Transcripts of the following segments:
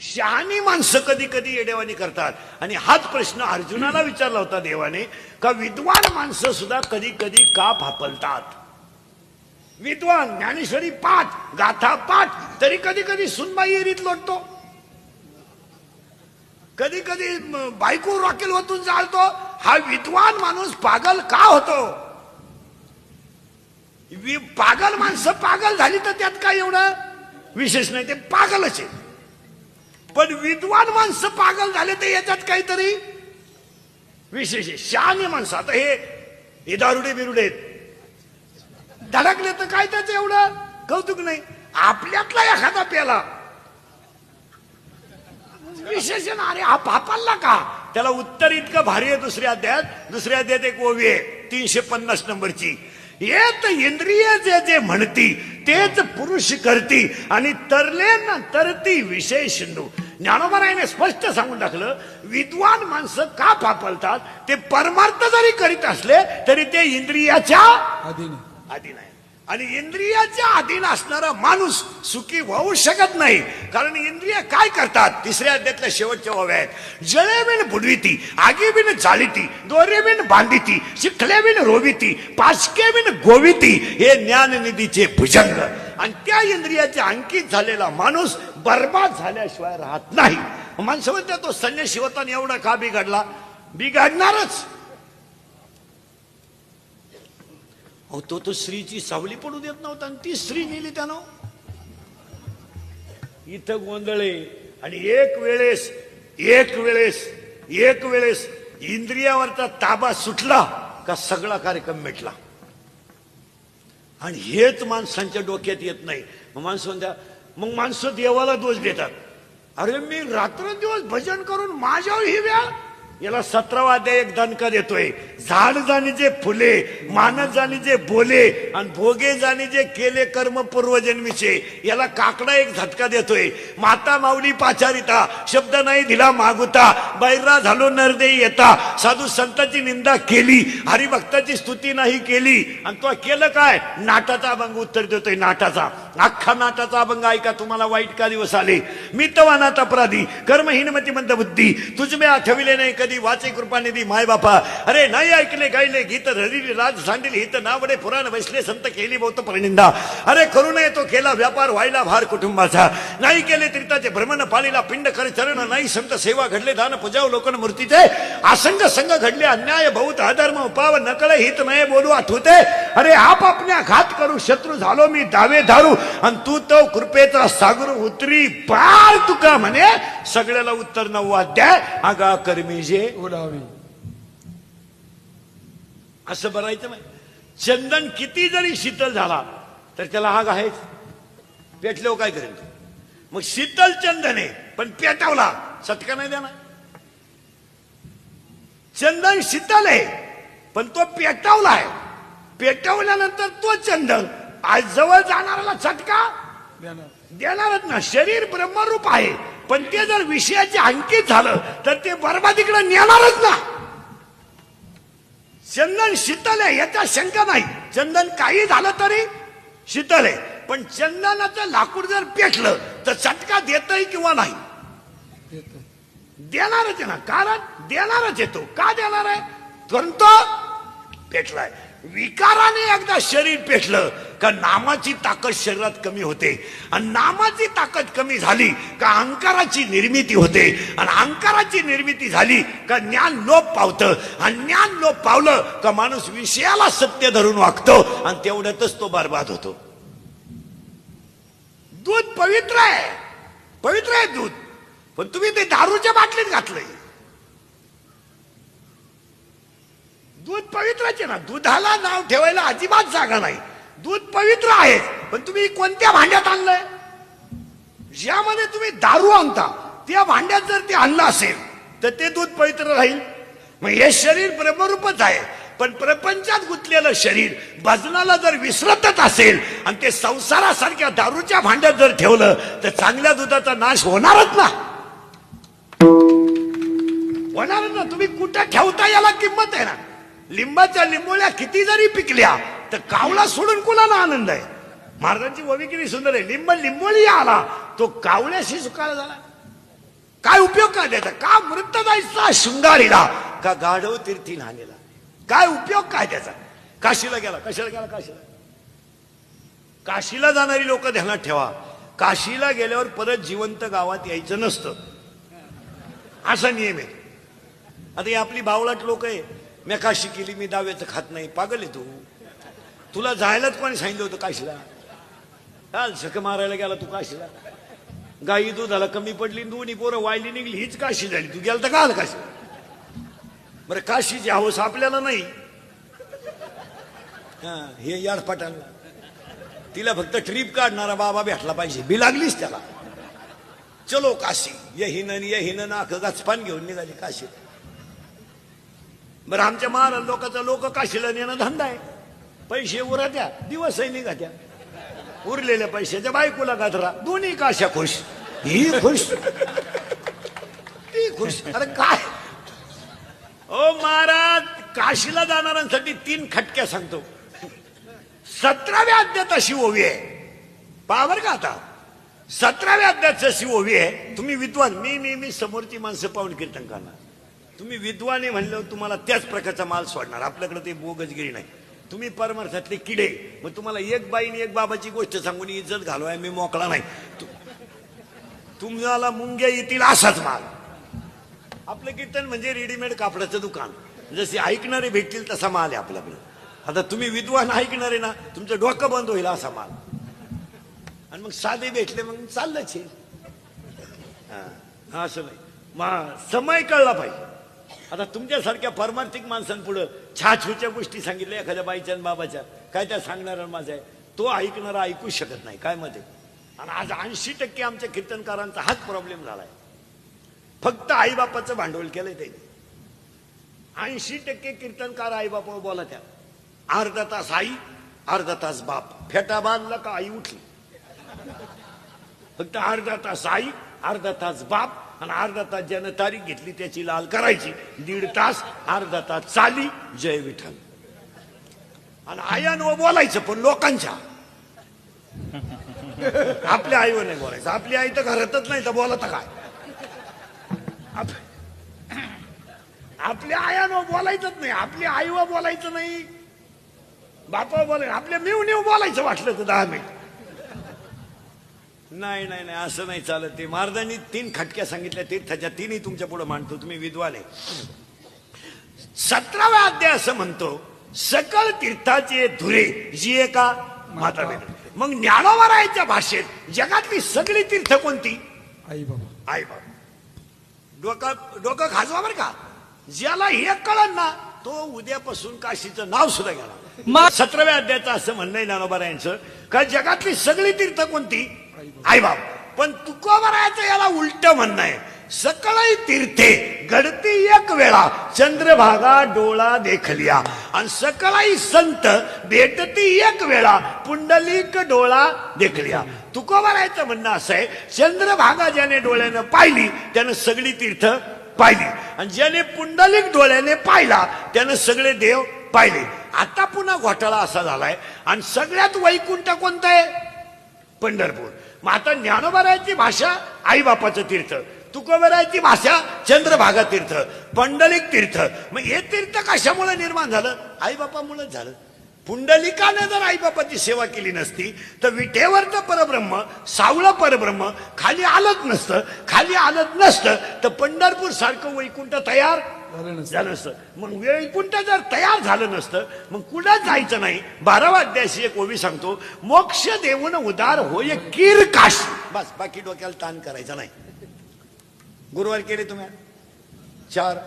शहाणी माणसं कधी कधी येडेवाणी करतात. आणि हाच प्रश्न अर्जुनाला विचारला होता देवाने, का विद्वान माणसं सुद्धा कधी कधी का फापलतात. विद्वान ज्ञानेश्वरी पाठ, गाथा पाठ, तरी कधी कधी सुनबाई एरीत लोटतो, कधी कधी बायको रॉकेल होतून चालतो. हा विद्वान माणूस पागल का होतो. पागल माणसं पागल झाली तर त्यात काय एवढं विशेष नाही, ते पागलच आहे. पण विद्वान माणसं पागल झाले तर याच्यात काहीतरी विशेष आहे. शहाणे माणसं, आता हे दारुडे बिरुडे धडकले तर काय त्याचं एवढं कौतुक नाही. आपल्यातला एखादा पेला विशेष आहे ना. अरे हा पापाला का. त्याला उत्तर इतकं भारी आहे दुसऱ्या अध्यायात एक ओवी आहे 350 नंबरची. येत इंद्रिय जे म्हणती तेच पुरुष करती आणि तरले ना तरती विशेष नु. ज्ञानोबरायाने स्पष्ट सांगून टाकलं, विद्वान माणसं का फापलतात. ते परमार्थ जरी करीत असले तरी ते इंद्रियाच्या अधीन आहे. आणि इंद्रियाच्या अधीन असणारा माणूस सुखी होऊ शकत नाही. कारण इंद्रिय काय करतात. तिसऱ्या अध्यायातल्या शेवटच्या ओव्या आहेत. जळे बिन बुडविती, आगी बिन जाळीती, दोरे बिन बांधिती, शिखले बिन रोविती, पाचके बिन गोविती, हे ज्ञाननिधीचे भुजंग. आणि त्या इंद्रियाच्या अंकित झालेला माणूस बर्बाद झाल्याशिवाय राहत नाही. माणसं म्हणतात तो संन्यासी होता एवढा का बिघडला. बिघडणारच. तो स्त्रीची सावली पडू देत नव्हता आणि ती स्त्री नेली त्यानं. इथं गोंधळे. आणि एक वेळेस इंद्रियावरचा ताबा सुटला का सगळा कार्यक्रम मिटला. आणि हेच माणसांच्या डोक्यात येत नाही. मग माणसं देवाला दोष देतात. अरे मी रात्रंदिवस भजन करून माझ्यावर ही वेळ. याला 17वा अध्याय एक दणका देतोय. झाड जाणीचे फुले, मानस जाणीचे बोले, आणि भोगे जाणीचे केले कर्म पूर्वजन्मीचे. याला काकडा एक झटका देतोय. माता माऊली पाचारिता, शब्द नाही दिला मागुता, बैरा झालो नरदे येता, साधू संतांची निंदा केली, हरिभक्ताची स्तुती नाही केली. आणि तो केलं काय. नाटाचा अभंग उत्तर देतोय. नाटाचा अख्खा नाटाचा अभंग ऐका. तुम्हाला वाईट का दिवस आले. मी तवा नात अपराधी, कर्महीन मती मंद बुद्धी, तुझमे आठविले नाही कधी वाचे कृपानिधी माय बापा. अरे नाही ऐकले गायले गीत हरिली राज सांडिले हित नावडे पुराण वैसले संत केली बहुत परिनिंदा. अरे करू नये तो केला व्यापार व्हायला भार कुटुंबाचा. नाही केले त्रिताचे भ्रमण पाळीला पिंड करे चरण, नाही संत सेवा घडले दान पूजाव लोकन मूर्तीचे. असंग संग घडले अन्याय बहुत अधर्म उपाव नकळे हित नये बोलू आठवते. अरे आप आपल्या घात करू शत्रू झालो मी दावे धारू, आणि तू तो कृपेचा सागर उतरी पार तुका म्हणे. सगळ्याला उत्तर 9वा अध्याय. आगा कर्मी जे उडावी. असं भरायचं नाही. चंदन किती जरी शीतल झाला तर त्याला आग आहेच. पेटल्यावर काय करेल. मग शीतल चंदन आहे पण पेटवला चटका नाही देणार. चंदन शीतल आहे पण तो पेटवला आहे. पेटवल्यानंतर तो चंदन आज जवळ जाणाऱ्याला चटका देणारच ना. शरीर ब्रह्मरूप आहे पण ते जर विषयाचे अंकित झालं तर ते बर्बादीकडे नेणारच ना. चंदन शीतल आहे याचा शंका नाही. चंदन काही झालं तरी शीतल आहे. पण चंदनाचं लाकूड जर पेटलं तर चटका देतय किंवा नाही. देणारच आहे ना. कारण देणारच येतो. का देणार आहे. कारण तो पेटलाय. विकाराने एकदा शरीर पेटलं का नामाची ताकद शरीरात कमी होते. आणि नामाची ताकद कमी झाली का अहंकाराची निर्मिती होते. आणि अहंकाराची निर्मिती झाली का ज्ञान लोप पावतं. आणि ज्ञान लोप पावलं का माणूस विषयाला सत्य धरून वागतो. आणि तेवढ्यातच तो बर्बाद होतो. दूध पवित्र आहे दूध. पण तुम्ही ते दारूच्या बाटलीत घातलंय. दूध पवित्रच आहे ना. दुधाला नाव ठेवायला अजिबात जागा नाही. दूध पवित्र आहे पण तुम्ही कोणत्या भांड्यात आणलंय. ज्यामध्ये तुम्ही दारू आणता त्या भांड्यात जर ते आणलं असेल तर ते दूध पवित्र राहील. मग हे शरीर ब्रह्मरूपच आहे पण प्रपंचात गुंतलेलं शरीर भजनाला जर विसरतच असेल आणि ते संसारासारख्या दारूच्या भांड्यात जर ठेवलं तर चांगल्या दुधाचा नाश होणारच ना. होणारच ना. तुम्ही कुठं ठेवता याला किंमत आहे ना. लिंबाच्या लिंबोळ्या किती जरी पिकल्या तर कावळा सोडून कुणाला आनंद आहे. महाराजांची ओवी किती सुंदर आहे. लिंबोळी आला तो कावळ्याशी सुखाला झाला. काय उपयोग काय त्याचा? का मृत जायचा शृंगारीला, का गाढव तीर्थी नाणेला? काय उपयोग काय त्याचा? काशीला गेला, कशाला गेला? काशीला जाणारी लोक ध्यानात ठेवा, काशीला गेल्यावर परत जिवंत गावात यायचं नसतं, असा नियम आहे. आता ही आपली बावळाट लोक आहे, मी काशी केली, मी दाव्याचं खात नाही. पागल आहे तू. तुला जायलाच कोणी सांगितलं होतं काशीला? काल शक मारायला गेला तू काशीला? गाई दुधाला कमी पडली, दोन्ही पोरं वायली निघली, हीच काशी झाली. तू गेला तर काल काशी? बरं, काशीची हौस आपल्याला नाही. हे याडपाटांना, तिला फक्त ट्रिप काढणारा बाबा भेटला पाहिजे, बी लागलीच त्याला. चलो काशी, यहीन नाक गचपान घेऊन निघाली काशी. बरं, आमच्या महाराज लोकांचा लोक काशीला नेणं धंदा आहे. पैसे उरा द्या, दिवसही निघा द्या. उरलेल्या पैशाच्या बायकोला गाजरा, दोन्ही काशा खुश. ही खुश, ती खुश. अरे काय ओ महाराज, काशीला जाणाऱ्यांसाठी 3 खटक्या सांगतो. 17व्या अध्यायात अशी ओवी आहे, पहा बरं का. आता 17व्या अध्यायात अशी ओवी आहे. तुम्ही विद्वान, मी समोरची माणसं पाहून कीर्तन करणार. तुम्ही विद्वाने म्हणल्यावर तुम्हाला त्याच प्रकारचा माल सोडणार. आपल्याकडे ते बोगसगिरी नाही. तुम्ही परमार्थातले किडे. मग तुम्हाला एक बाईने एक बाबाची गोष्ट सांगून इज्जत घालवाय मी मोकळा नाही. तुम्हाला मुंग्या येतील असाच माल. आपलं कीर्तन म्हणजे रेडीमेड कापडाचं दुकान. जसे ऐकणारे भेटतील तसा माल आहे आपल्याकडे. आता तुम्ही विद्वान ऐकणारे ना, तुमचं डोकं बंद होईल असा माल. आणि मग साधे भेटले मग चाललंच आहे. असं नाही, मग समय कळला पाहिजे. आता तुमच्यासारख्या परमार्थिक माणसांपुढं छाछूच्या गोष्टी सांगितल्या एखाद्या बाईच्या आणि बाबाच्या, काय त्या सांगणारा माझा आहे, तो ऐकणारा ऐकूच शकत नाही. काय मध्ये? आणि आज 80% आमच्या कीर्तनकारांचा हाच प्रॉब्लेम झालाय. फक्त आईबापाचं भांडवल केलंय त्यांनी. 80% कीर्तनकार आईबापावर बोला त्या. अर्धा तास आई, अर्धा तास बाप. फेटा बांधला का आई उठली. फक्त अर्धा तास आई, अर्धा तास बाप, आणि अर्धा तास ज्यानं तारीख घेतली त्याची लाल करायची. 1.5 तास, अर्धा तास चाली जय विठ्ठल. आणि आयानं बोलायचं, पण लोकांच्या. आपल्या आईवर नाही बोलायचं. आपली आई तर घरातच नाही तर बोलत काय? आपल्या आयानं बोलायचंच नाही. आपल्या आईवर बोलायचं नाही, बापावर बोलायचं. आपल्या मिव बोलायचं वाटलं तर 10 मिनिट. नाही नाही नाही, असं नाही चालत. ते महाराजांनी 3 खटक्या सांगितल्या तीर्थाच्या, 3ही तुमच्या पुढे मांडतो. तुम्ही विद्वान आहे. 17वा अध्याय असं म्हणतो, सकल तीर्थाचे धुरे जी एका माता भेट. मग ज्ञानोबरायांच्या भाषेत जगातली सगळी तीर्थ कोणती? आई बाबा. आई बाबा. डोकं खाजवा बरं का. ज्याला हे कळलं ना, तो उद्यापासून काशीचं नाव सुद्धा घ्याला. 17व्या अध्यायाचं असं म्हणणं आहे ज्ञानोबरायांचं, का जगातली सगळी तीर्थ कोणती? आई बाप. पण तुकोबरायचं याला उलट म्हणणं आहे, सकळही तीर्थे घडती एक वेळा चंद्रभागा डोळा देखलिया. आणि सकळही संत भेटती एक वेळा पुंडलिक डोळा देखलिया. तुकोबरायचं म्हणणं असं आहे, चंद्रभागा ज्याने डोळ्यानं पाहिली त्यानं सगळी तीर्थ पाहिली, आणि ज्याने पुंडलिक डोळ्याने पाहिला त्यानं सगळे देव पाहिले. आता पुन्हा घोटाळा असा झालाय, आणि सगळ्यात वैकुंठ कोणतं आहे? पंढरपूर. मग आता ज्ञानोबरायांची भाषा आईबापाचं तीर्थ, तुकोबरायांची भाषा चंद्रभागा तीर्थ, पंडलिक तीर्थ. मग हे तीर्थ कशामुळे निर्माण झालं? आईबापामुळेच झालं. पुंडलिकाने जर आईबापाची सेवा केली नसती तर विठेवरचं परब्रह्म, सावळं परब्रह्म खाली आलंच नसतं. खाली आलंच नसतं तर पंढरपूर सारखं वैकुंठ तयार झालं नसतं. मग वैकुंठ जर तयार झालं नसतं मग कुठं जायचं नाही. 12व्या अध्यायाची एक ओवी सांगतो, मोक्ष देऊन उदार होय कीर काशी. बस, बाकी डोक्याला ताण करायचा नाही. गुरुवार केले तुम्ही 4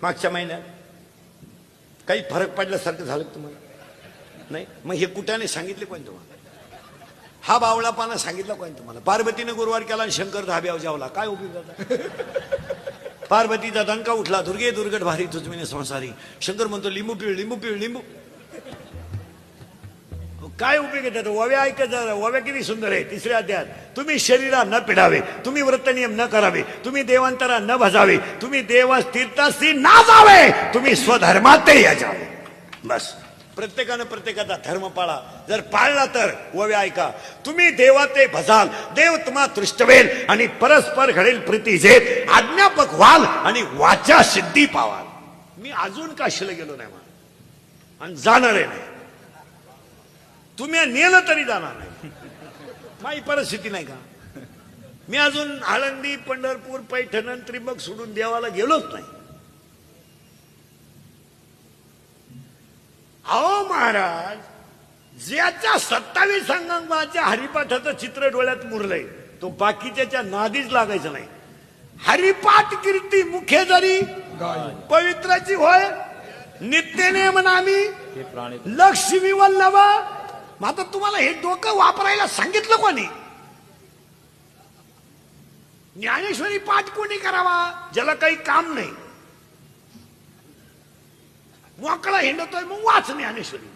मागच्या महिन्यात, काही फरक पडल्यासारखं झालं तुम्हाला? नाही. मग हे कुठाने सांगितले कोण तुम्हाला? हा बावळापणा सांगितला कोण तुम्हाला? पार्वतीने गुरुवार केला आणि शंकर धाब्यावर जेवला, काय उपयोग झाला? पार्वतीचा दणका उठला, दुर्गे दुर्गट भारी तुझमिने संसारी. शंकर म्हणतो लिंबू पिळ, लिंबू पिळ, लिंबू. काय उपयोग आहे त्याचा? ओव्या ऐकत जा. ओव्या किती सुंदर आहे. 3ऱ्या अध्यायात, तुम्ही शरीरा न पिडावे, तुम्ही व्रतनियम न करावे, तुम्ही देवांतरा न भजावे, तुम्ही देवास तीर्थासी ना जावे, तुम्ही स्वधर्मात याजावे. बस. प्रत्येकानं प्रत्येकाचा धर्म पाळा. जर पाळला तर ओव्या ऐका. तुम्ही देवाते भजाल, देव तुम्हा तृष्टवेल आणि परस्पर घडेल प्रीती जेत. आज्ञापक व्हाल आणि वाचा सिद्धी पावाल. मी अजून काशीला गेलो नाही आणि जाणार आहे नाही. तुम्ही नेलं तरी जाणार नाही. माझी परिस्थिती नाही का. मी अजून आळंदी, पंढरपूर, पैठण, त्रिंबक सोडून देवाला गेलोच नाही. अहो महाराज, ज्याच्या 27 अंगांच्या हरिपाठाचं चित्र डोळ्यात मुरलंय तो बाकीच्या नादीच लागायचं नाही. हरिपाठ कीर्ती मुखे जरी पवित्राची होय, नित्यनेम नामी लक्ष्मी वल्लभ. मग आता तुम्हाला हे डोकं वापरायला सांगितलं कोणी? ज्ञानेश्वरी पाठ कोणी करावा? ज्याला काही काम नाही, मोकळा हिंडतोय, मग वाच ज्ञानेश्वरी.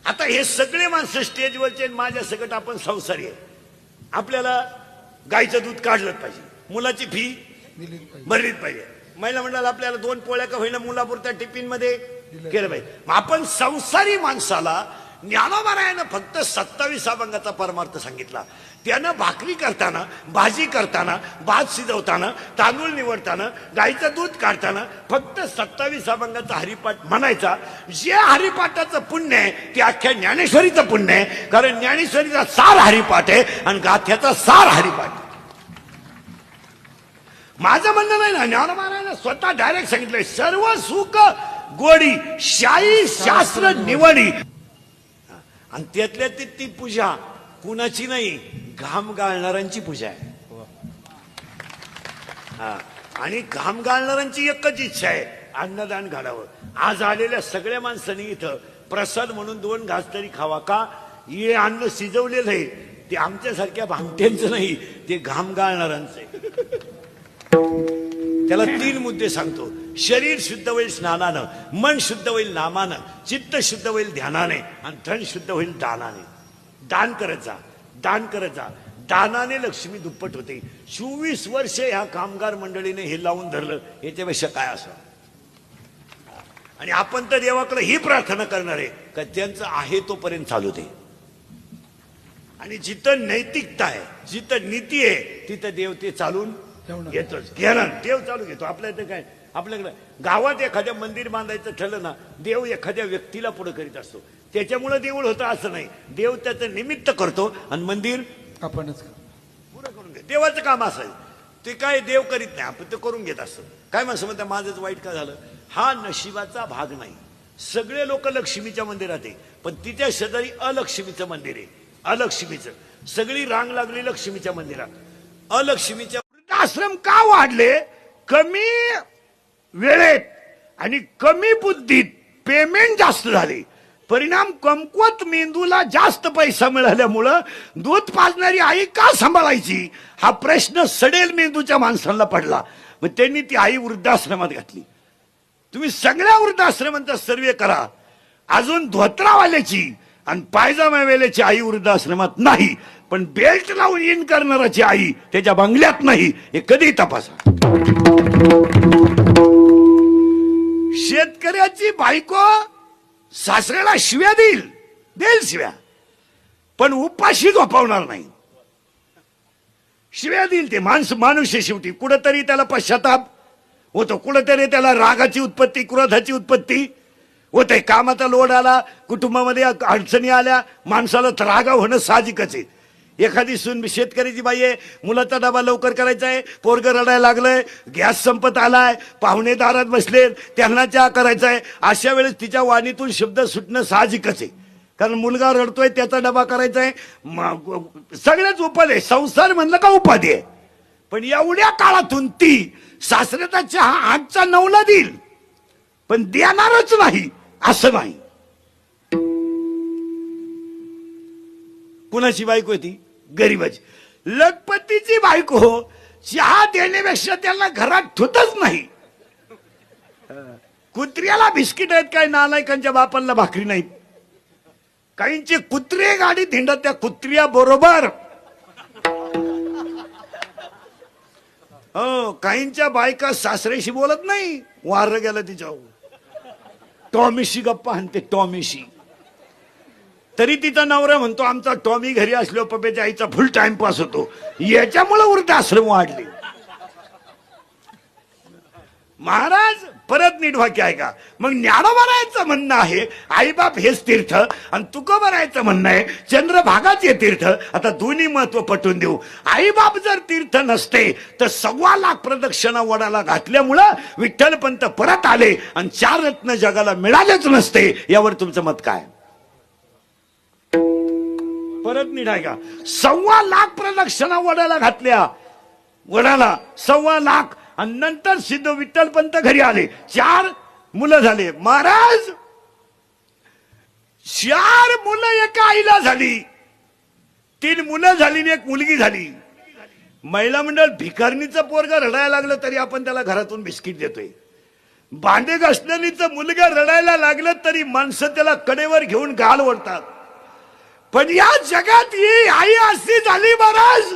आता हे सगळे माणसं स्टेजवरचे माझ्या सकट आपण संसारी आहे. आपल्याला गायचं दूध काढलंच पाहिजे, मुलाची फी भरलीच पाहिजे, महिला मंडळाला आपल्याला 2 पोळ्या का होईना मुलापुरत्या टिफिन मध्ये केलं पाहिजे. आपण संसारी माणसाला ज्ञानोबारायानं फक्त 27 अभंगाचा परमार्थ सांगितला. त्यानं भाकरी करताना, भाजी करताना, भात शिजवताना, तांदूळ निवडताना, गाईचं दूध काढताना फक्त 27 अभंगाचा हरिपाठ म्हणायचा. जे हरिपाठाचं पुण्य आहे ते अख्ख्या ज्ञानेश्वरीचं पुण्य आहे. कारण ज्ञानेश्वरीचा सार हरिपाठ आहे आणि गाथ्याचा सार हरिपाठ. माझं म्हणणं नाही ना, ज्ञानोबारायानं स्वतः डायरेक्ट सांगितलंय, सर्व सुख गोडी शाही शास्त्र निवडी. आणि त्यातल्या ती पूजा कुणाची नाही, घाम गाळणाऱ्यांची पूजा आहे. आणि घाम गाळणाऱ्यांची एकच इच्छा आहे, अन्नदान घडावं. आज आलेल्या सगळ्या माणसांनी इथं प्रसाद म्हणून 2 घास तरी खावा. का? हे अन्न शिजवलेलं आहे, ते आमच्यासारख्या भामट्यांचं नाही, ते घाम गाळणाऱ्यांचं आहे. त्याला 3 मुद्दे सांगतो. शरीर शुद्ध होईल स्नानानं, मन शुद्ध होईल नामानं, चित्त शुद्ध होईल ध्यानाने आणि धन शुद्ध होईल दानाने. दान करत जा, दान करत जा. दानाने लक्ष्मी दुप्पट होते. 24 वर्ष ह्या कामगार मंडळीने हे लावून धरलं, याच्यापेक्षा काय असं. आणि आपण तर देवाकडे ही प्रार्थना करणार आहे का त्यांचं आहे तोपर्यंत चालू दे. आणि जिथं नैतिकता आहे, जिथं नीती आहे, तिथं देव ते चालून घेतोच. घेणार देव चालू घेतो. आपल्या इथं काय, आपल्याकडे गावात एखाद्या मंदिर बांधायचं ठरलं ना, देव एखाद्या व्यक्तीला पुढे करीत असतो. त्याच्यामुळे देऊळ होतं असं नाही. देव त्याचं निमित्त करतो आणि मंदिर आपणच पुढे करून घेतो. देवाचं काम असं ते काय देव करीत नाही, आपण ते करून घेत असतो. काय माणसं म्हणतात माझंच वाईट का झालं. हा नशिबाचा भाग नाही. सगळे लोक लक्ष्मीच्या मंदिरात आहे, पण तिच्या शेजारी अलक्ष्मीचं मंदिर आहे. अलक्ष्मीचं सगळी रांग लागली लक्ष्मीच्या मंदिरात. अलक्ष्मीच्या आश्रम का वाढले? कमी वेळेत आणि कमी बुद्धीत पेमेंट जास्त झाले. परिणाम कमकुवत मेंदूला जास्त पैसा मिळाल्यामुळं दूध पाजणारी आई का सांभाळायची हा प्रश्न सडेल मेंदूच्या माणसांना पडला. मग त्यांनी ती आई वृद्धाश्रमात घातली. तुम्ही सगळ्या वृद्धाश्रमांचा सर्वे करा, अजून धोत्रावाल्याची आणि पायजामावाल्याची आई वृद्धाश्रमात नाही, पण बेल्ट लावून इन करणाराची आई त्याच्या बंगल्यात नाही. हे कधी तपासा. शेतकऱ्याची बायको सासऱ्याला शिव्या देईल शिव्या, पण उपाशी झोपवणार नाही. शिव्या देईल ते माणूस शेवटी. कुठंतरी त्याला पश्चाताप होतो, कुठंतरी त्याला रागाची उत्पत्ती, क्रोधाची उत्पत्ती होते. कामाचा लोड आला, कुटुंबामध्ये अडचणी आल्या, माणसाला रागा होणं साहजिकच आहे. एखादी सून शेतकऱ्याची बाई आहे, मुलाचा डबा लवकर करायचा आहे, पोरग रडायला लागलंय, गॅस संपत आलाय, पाहुणे दारात बसले, त्यांना चहा करायचा आहे. अशा वेळेस तिच्या वाणीतून शब्द सुटणं साहजिकच आहे. कारण मुलगा रडतोय, त्याचा डबा करायचा आहे. सगळ्याच उपाधी आहे. संसार म्हणलं का उपाधी आहे. पण एवढ्या काळातून ती सासऱ्याचा चहा 8चा 9ला देईल, पण देणारच नाही असं नाही. कुणाची बायको आहे ती? गरीबाची. लखपतीची बायको चहा देण्यापेक्षा त्यांना घरात ठुतच नाही. कुत्र्याला बिस्किट आहेत काय, नालायकांच्या बापाला भाकरी नाहीत. काहींची कुत्रे गाडीत हिंडत त्या कुत्र्या बरोबर. हो, काहींच्या बायका सासऱ्याशी बोलत नाही, वार गेला तिच्यावर. टॉमीशी गप्पा आणते, टॉमीशी. तरी तिचा नवरा म्हणतो आमचा टॉमी घरी असलो पप्याच्या आईचा फुल टाइमपास होतो. याच्यामुळे वृद्धाश्रम वाढले. महाराज परत नीट वाक्य आहे का? मग ज्ञानोबारायचं म्हणणं आहे आईबाप हेच तीर्थ आणि तुकोबारायचं म्हणणं आहे चंद्रभागाच हे तीर्थ. आता दोन्ही महत्व पटवून देऊ. आईबाप जर तीर्थ नसते तर 1.25 लाख प्रदक्षिणा वडाला घातल्यामुळं विठ्ठलपंत परत आले आणि 4 रत्न जगाला मिळालेच नसते. यावर तुमचं मत काय? परत नीट आहे का? 1.25 लाख प्रदक्षिणा वडाला घातल्या, वडाला 1.25 लाख, आणि नंतर सिद्ध विठ्ठलपंत घरी आले, 4 मुलं झाले. महाराज 4 मुलं एका आईला झाली, 3 मुलं झाली आणि 1 मुलगी झाली. महिला मंडळ भिकारणीचं पोरगा रडायला लागलं तरी आपण त्याला घरातून बिस्किट देतोय. भांडे घासलेलीचं मुलगा रडायला लागलं तरी माणसं त्याला कडेवर घेऊन गाल ओढतात. पण या जगात ही आई अशी झाली महाराज,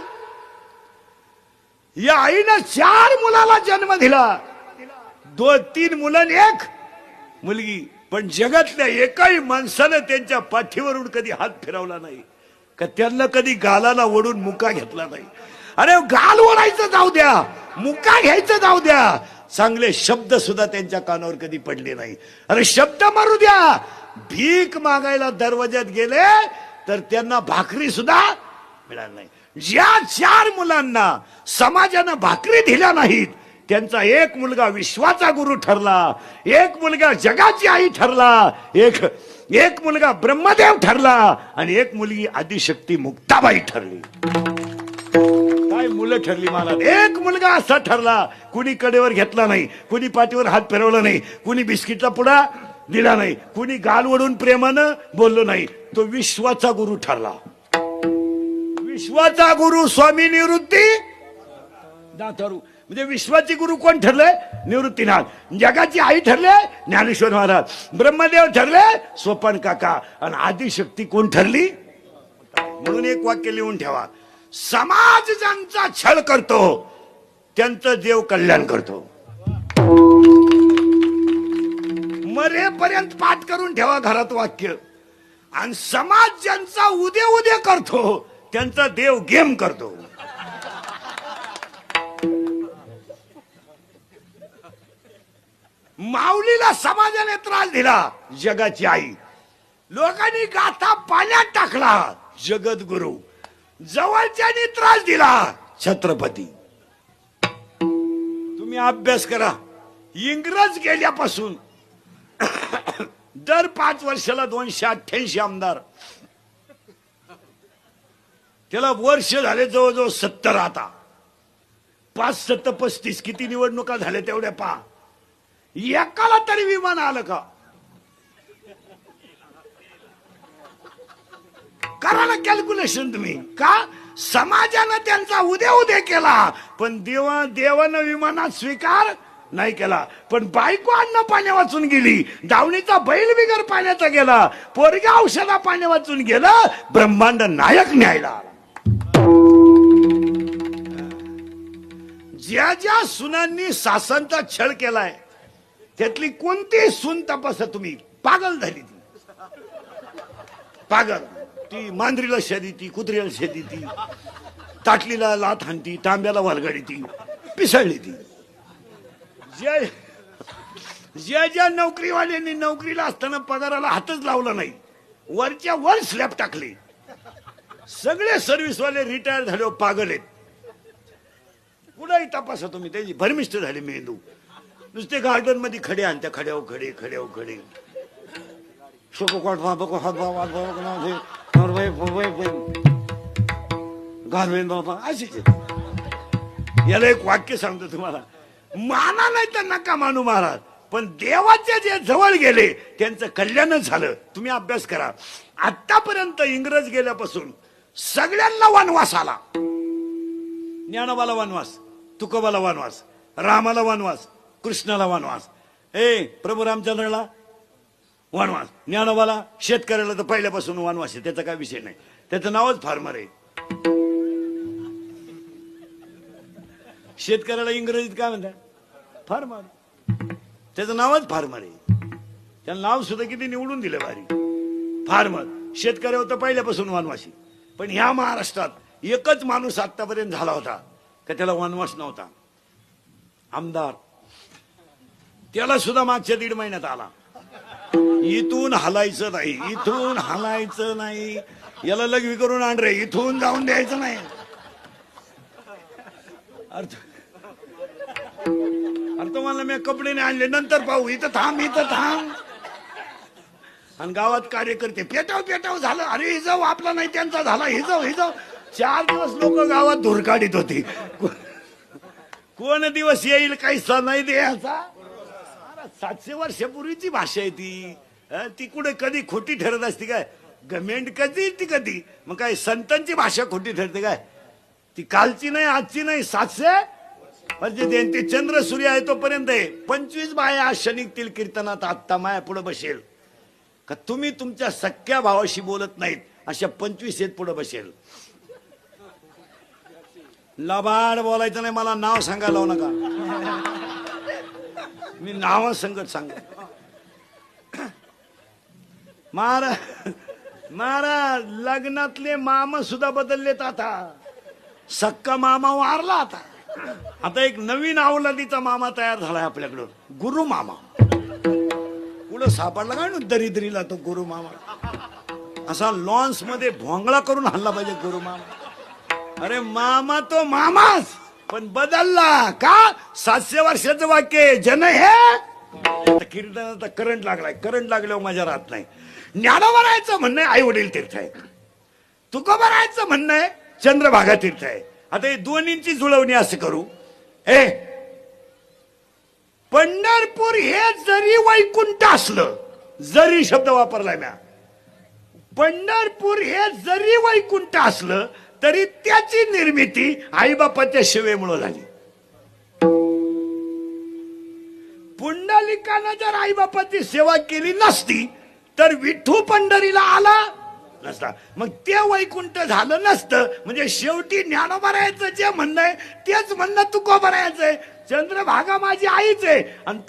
या आईनं 4 मुलाला जन्म दिला, 2-3 मुलं आणि 1 मुलगी. पण जगातल्या एकाही माणसानं त्यांच्या पाठीवरून कधी हात फिरवला नाही का त्यांना कधी गालाला ओढून मुका घेतला नाही. अरे गाल ओढायचं जाऊ द्या, मुका घ्यायचं जाऊ द्या, चांगले शब्द सुद्धा त्यांच्या कानावर कधी पडले नाही. अरे शब्द मारू द्या, भीक मागायला दरवाज्यात गेले तर त्यांना भाकरी सुद्धा मिळाली नाही. ज्या 4 मुलांना समाजानं भाकरी दिल्या नाहीत त्यांचा 1 मुलगा विश्वाचा गुरु ठरला, 1 मुलगा जगाची आई ठरला, एक मुलगा ब्रह्मदेव ठरला आणि 1 मुलगी आदिशक्ती मुक्ताबाई ठरली. काय मुलं ठरली महाराज? 1 मुलगा असा ठरला, कुणी कडेवर घेतला नाही, कुणी पाठीवर हात फिरवला नाही, कुणी बिस्किटचा पुडा दिला नाही, कुणी गाल ओढून प्रेमानं बोललो नाही. तो विश्वाचा गुरु ठरला. विश्वाचा गुरु स्वामी निवृत्ती दातारू. म्हणजे विश्वाची गुरु कोण ठरले? निवृत्तीनाथ. जगाची आई ठरले ज्ञानेश्वर महाराज, ब्रह्मदेव ठरले सोपान काका, आणि आदिशक्ती कोण ठरली? म्हणून एक वाक्य लिहून ठेवा, समाज ज्यांचा छळ करतो त्यांचं देव कल्याण करतो. मरेपर्यंत पाठ करून ठेवा घरात वाक्य. आणि समाज ज्यांचा उद्या करतो त्यांचा देव गेम करतो. माऊलीला समाजाने त्रास दिला, जगाची आई. लोकांनी गाथा पाण्यात टाकला, जगद्गुरु. जवळच्यानी त्रास दिला, छत्रपती. तुम्ही अभ्यास करा. इंग्रज गेल्यापासून दर 5 वर्षाला 288 आमदार. त्याला वर्ष झाले जवळजवळ 70. आता 5 7 35 किती निवडणुका झाल्या तेवढ्या पहा. एकाला तरी विमान आलं का? करा ना कॅल्क्युलेशन तुम्ही. का? समाजानं त्यांचा उद्या केला, पण देवानं विमानात स्वीकार नाही केला. पण बायको अन्न पाण्या वाचून गेली, दावणीचा बैल बिगर पाण्याचा गेला, पोरगा औषधा पाण्या वाचून गेला, ब्रह्मांड नायक न्यायला. ज्या सुनांनी सासनचा छळ केलाय त्यातली कोणती सून तपासा तुम्ही, पागल झाली ती. पागल. ती मांजरीला शेदी, ती कुत्र्याला शेदी, ती ताटलीला लाथ हाणती, तांब्याला वालगाडी, ती पिसळली. ती ज्या नोकरीवाल्यांनी नोकरीला असताना पगाराला हातच लावला नाही, वरच्या वर स्लॅब टाकले, सगळे सर्व्हिसवाले रिटायर झाले, पागल आहेत. कुठेही तपासा तुम्ही, त्याची भरमिष्ट झाली मेंदू. नुसते गार्डन मध्ये खडे आणि त्या खड्यावर खडे, खड्यावर खडे. याला एक वाक्य सांगतो तुम्हाला, माना नाही तर नका मानू महाराज, पण देवाच्या जे जवळ गेले त्यांचं कल्याणच झालं. तुम्ही अभ्यास करा. आतापर्यंत इंग्रज गेल्यापासून सगळ्यांना वनवास आला. ज्ञानोबाला वनवास, तुकोबाला वनवास, रामाला वनवास, कृष्णाला वनवास, प्रभू रामचंद्राला वनवास, ज्ञानोबाला, शेतकऱ्याला तर पहिल्यापासून वनवास आहे, त्याचा काय विषय नाही, त्याचं नावच फार्मर आहे. शेतकऱ्याला इंग्रजीत काय म्हणतात? फार्मर. त्याचं नावच फार्मर आहे. त्याला नाव सुद्धा किती निवडून दिलं भारी, फार्मर. शेतकऱ्यावर तर पहिल्यापासून वनवासी. पण ह्या महाराष्ट्रात एकच माणूस आतापर्यंत झाला होता का त्याला वनवास नव्हता, आमदार. त्याला सुद्धा मागच्या 1.5 महिन्यात आला. इथून हलायचं नाही, इथून हलायचं नाही, याला लघवी करून आण रे, इथून जाऊन द्यायचं नाही. अर्थ मला मी कपडे नाही आणले, नंतर पाहू, इथं थांब, इथं थांब. आणि गावात कार्यकर्ते पेटाव पेटाव झालं, अरे हे जाऊ आपला नाही त्यांचा झाला, हे जाऊ हे जाऊ. 4 दिवस लोक गावात धूर काढीत होती. कोण दिवस येईल काही सण नाही द्यायचा. 700 वर्षापूर्वीची भाषा आहे ती. ती कुठे कधी खोटी ठरत असते काय? गमेंट कधी ती कधी. मग काय संतांची भाषा खोटी ठरते काय? ती कालची नाही, आजची नाही, 700 म्हणजे ते चंद्र सूर्य आहे तोपर्यंत आहे. 25 बाया अशा निघतील कीर्तनात, आत्ता माया पुढे बसेल का? तुम्ही तुमच्या सख्या भावाशी बोलत नाहीत अशा 25 आहेत पुढे बसेल. लबाड बोलायचं नाही, मला नाव सांगायला लावू नका, मी नाव संगत सांग. महाराज लग्नातले मामा सुद्धा बदललेत आता. सक्का मामा वारला आता. आता एक नवीन अवलादीचा मामा तयार झालाय आपल्याकडं, गुरु मामा. कुठं सापडला काय ना दरिद्रीला तो गुरु मामा. असा लॉन्स मध्ये भोंगळा करून हल्ला पाहिजे गुरु मामा. अरे मामा तो मामाच पण बदलला का? 700 वर्षाचं वाक्य जन हे कीर्तनाचा करंट लागलाय. करंट लागल्यावर माझ्या राहत नाही. ज्ञानोबरायचं म्हणणं आई वडील तीर्थ आहे, तुकोबरायचं म्हणणं आहे चंद्रभागा तीर्थ आहे. आता हे दोन्हींची जुळवणी असं करू. पंढरपूर हे जरी वैकुंठ असलं, जरी शब्द वापरलाय म्या, पंढरपूर हे जरी वैकुंठ असलं तरी त्याची निर्मिती आईबापाच्या सेवेमुळे झाली. पुंडलिकानं जर आईबापाची सेवा केली नसती तर विठू पंढरीला आला नसता, मग ते वैकुंठ झालं नसतं. म्हणजे शेवटी ज्ञानोबरायचं जे म्हणणं आहे तेच म्हणणं तुकोबरायचंय. चंद्रभागा माझी आईच आहे आणि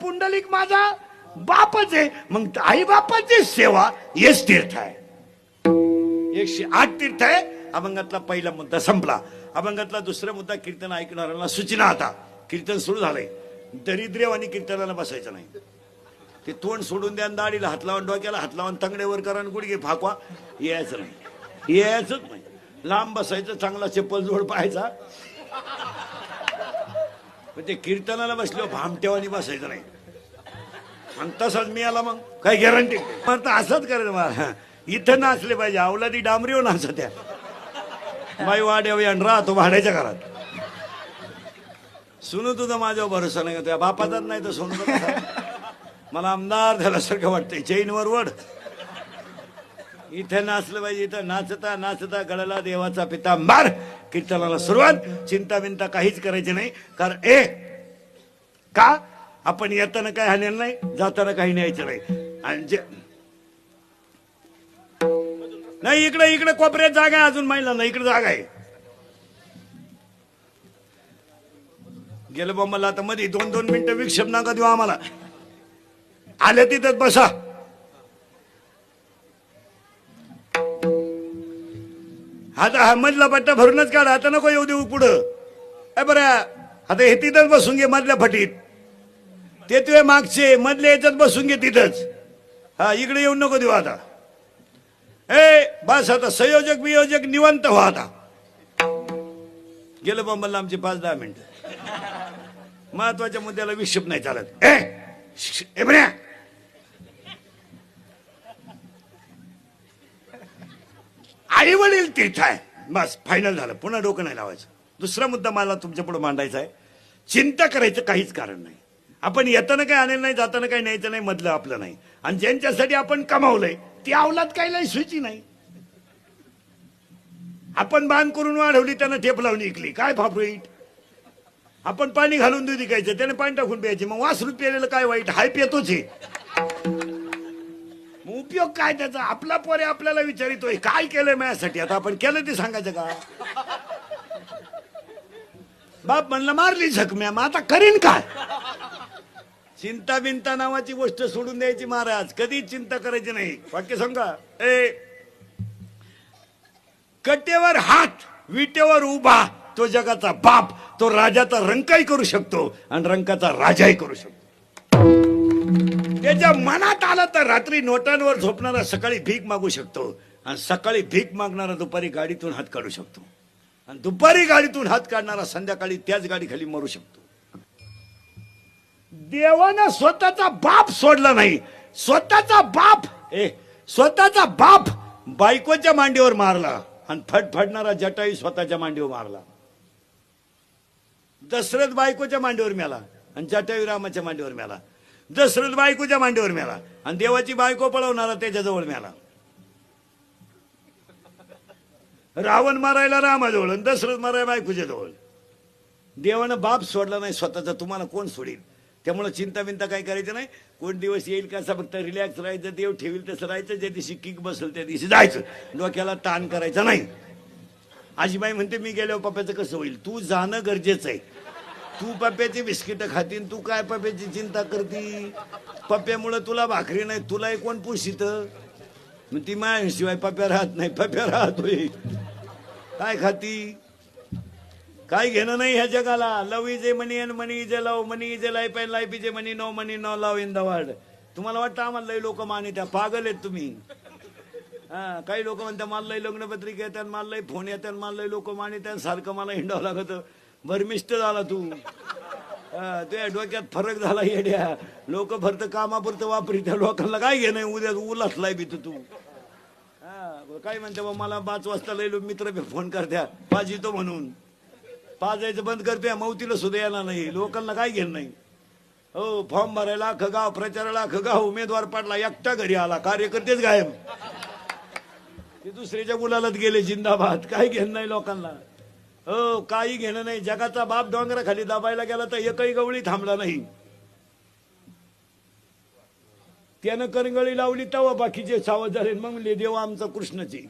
पुंडलिक माझा बापच आहे. मग आई बापाची सेवा हेच तीर्थ आहे. 108 तीर्थ आहे. अभंगातला पहिला मुद्दा संपला. अभंगातला दुसरा मुद्दा कीर्तन ऐकणाऱ्यांना सूचना. आता कीर्तन सुरू झालंय. दरिद्रेवानी कीर्तनाला बसायचं नाही. ते तोंड सोडून द्या, दाढीला हात लावून, डोक्याला हात लावून, तंगड्यावर करा, गुडघे फाकवा, यायचं नाही, यायचंच नाही. लांब बसायचं, चांगला चप्पल जोड पाहायचा. पण ते कीर्तनाला बसलो भामटेवानी बसायचं नाही. आणि तसाच मी आला मग काय गॅरंटी असंच करेल. मला इथं नाचले पाहिजे, अवलादी डांबरीवर नाचत्या बाई वाड्यावी आणि राहतो भाड्याच्या घरात. सुनू तुझा माझ्यावर भरोसा नाही का? तुझ्या बापाचाच नाही तर सोनू मला आमदार झाल्यासारखं वाटतंय. चैनवर वड. इथं नाचलं पाहिजे. इथं नाचता नाचता गळाला देवाचा पितांबर. कीर्तनाला सुरुवात. चिंता बिंता काहीच करायची नाही. कारण का आपण येताना काही हाणेल नाही, जाताना काही न्यायचं नाही. आणि नाही इकडे इकडे कोपऱ्यात जागा आहे, अजून महिला नाही, इकडे जागा आहे. गेलं बा मला आता मध्ये 2-2 मिनिटं विक्षेप नका देऊ आम्हाला. आले तिथंच बसा. आता हा मधला पट्टा भरूनच काढा. आता नको येऊ देऊ पुढं. बरं आता हे तिथंच बसून घे मधल्या फटीत. ते तुझे मागचे मधल्या याच्यात बसून घे तिथंच. हा इकडे येऊन नको देऊ आता. बस आता संयोजक वियोजक निवांत व्हा. आता गेलं बंबलला आमचे 5-10 मिनिट. महत्वाच्या मुद्द्याला विक्षेप नाही चालत. आई वडील तीर्थ आहे. बस फायनल झालं. पुन्हा डोकं नाही लावायचं. दुसरा मुद्दा मला तुमच्या पुढे मांडायचा आहे. चिंता करायचं काहीच कारण नाही. आपण येताना काही आणेल नाही, जाताना काही न्यायचं नाही, मधलं आपलं नाही. आणि ज्यांच्यासाठी आपण कमावलंय ती अवलाद काही नाही सुची नाही. आपण बांध करून वाढवली, त्यानं टेप लावून इकली, काय फाफरीट. आपण पाणी घालून दूध विकायचं, त्याने पाणी टाकून प्यायचे, मग वासरूत प्यायलेलं काय वाईट. हाय पितोच आहे. उपयोग काय त्याचा? आपला पोरे आपल्याला विचारितोय काय केलंय माझ्यासाठी. आता आपण केलं ते सांगायचं का? बाप म्हणलं मारली झकम्या, मग आता करीन काय? चिंता बिंता नावाची गोष्ट सोडून द्यायची महाराज. कधी चिंता करायची नाही. वाक्य सांगा. कटेवर हात विटेवर उभा तो जगाचा बाप, तो राजाचा रंकाई करू शकतो आणि रंकाचा राजाही करू शकतो. त्याच्या मनात आलं तर रात्री नोटांवर झोपणारा सकाळी भीक मागू शकतो आणि सकाळी भीक मागणारा दुपारी गाडीतून हात काढू शकतो आणि दुपारी गाडीतून हात काढणारा संध्याकाळी त्याच गाडीखाली मरू शकतो. देवानं स्वतःचा बाप सोडला नाही. स्वतःचा बाप बायकोच्या मांडीवर मारला आणि फडफडणारा जटायू स्वतःच्या मांडीवर मारला. दशरथ बायकोच्या मांडीवर मेला आणि जटायू रामाच्या मांडीवर मेला. दशरथ बायकोच्या मांडीवर मेला आणि देवाची बायको पळवणारा त्याच्याजवळ मेला. रावण मारायला रामाजवळ आणि दशरथ मारायला बायकोच्या जवळ. देवानं बाप सोडला नाही स्वतःचा, तुम्हाला कोण सोडील? त्यामुळे चिंता बिंता काय करायचं नाही. कोण दिवस येईल कसा फक्त रिलॅक्स राहायचं, देव ठेवील तसं राहायचं. ज्या दिवशी किक बसेल त्या दिवशी जायचं, डोक्याला ताण करायचा नाही. आजीबाई म्हणते मी गेल्यावर पप्प्याचं कसं होईल? तू जाणं गरजेचं आहे. तू पप्प्याची बिस्किट खातीन, तू काय पप्प्याची चिंता करती? पप्प्यामुळं तुला भाकरी नाही, तुलाही कोण पुशीत? मग ती माझ्याशिवाय पप्प्या राहत नाही. पप्प्या राहतोय काय खाती? काय घेणं नाही ह्या जगाला. Love is a money and money is a love. Money is a life and life is a money. No money no love in the world. तुम्हाला वाटतं आम्हाला लई लोक मानित्या? पागल आहेत तुम्ही. हा, काही लोक म्हणतात मला लई लग्नपत्रिका येतात, मला लई फोन येतात, मला लई लोक मानित्या, सारखं मला हिंडावं लागत. भरमिष्ट झाला तू. तुझ्या डोक्यात फरक झाला येड्या. लोक फक्त कामापुरतं वापरी, त्या लोकांना काय घेणं? उद्या उलासलाय बी तू. काय म्हणते बा मला 5 वाजता लई मित्र फोन करत्या पाजितो म्हणून. पाजायचं बंद करते, मौतीला सुद्धा येणार नाही. लोकांना काय घेणं नाही. हो, फॉर्म भरायला अख्खं गाव, प्रचाराला अख्खं गाव, उमेदवार पाडला, एकटा घरी आला, कार्यकर्तेच गायब. ते दुसऱ्याच्या गुलालात गेले जिंदाबाद. काय घेणं नाही लोकांना. हो, काही घेणं नाही. जगाचा बाप डोंगराखाली दाबायला गेला तर एकही गवळी थांबला नाही. त्यानं करंगळी लावली तेव्हा बाकीचे सावध झाले. मग म्हणले देव आमचा कृष्णची.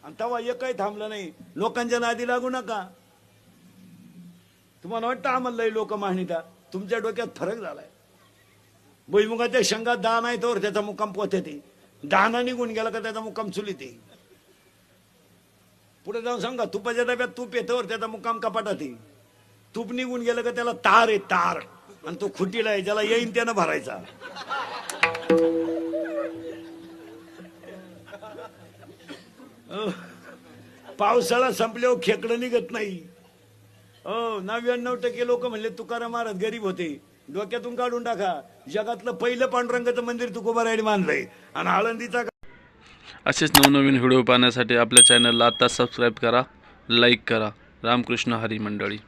आणि तेव्हा एकही थांबला नाही. लोकांच्या नादी लागू नका. तुम्हाला वाटतं आम्हाला लई लोक मानितात? तुमच्या डोक्यात फरक झालाय. भुईमुगाच्या शेंगात दान आहे तर त्याचा मुक्काम पोहते ते. दाना निघून गेला का त्याचा मुक्काम चुलीत आहे. पुढे जाऊन सांगा तुपाच्या डब्यात तूप येतं त्याचा मुक्काम कपाटात आहे. तूप निघून गेलं का त्याला तार आहे तार, आणि तो खुटीला आहे, ज्याला येईन त्यानं भरायचा. पावसाळा संपल्यावर खेकडं निघत नाही. हो, 99% लोक म्हणले तुकाराम महाराज गरीब होते. डोक्यातून काढून टाका. जगातलं पहिलं पांडुरंगाचं मंदिर तुकोबारायने बांधलंय आणि आळंदीचा. असेच नवनवीन व्हिडिओ पाहण्यासाठी आपल्या चॅनलला आता सबस्क्राईब करा, लाईक करा. रामकृष्ण हरी मंडळी.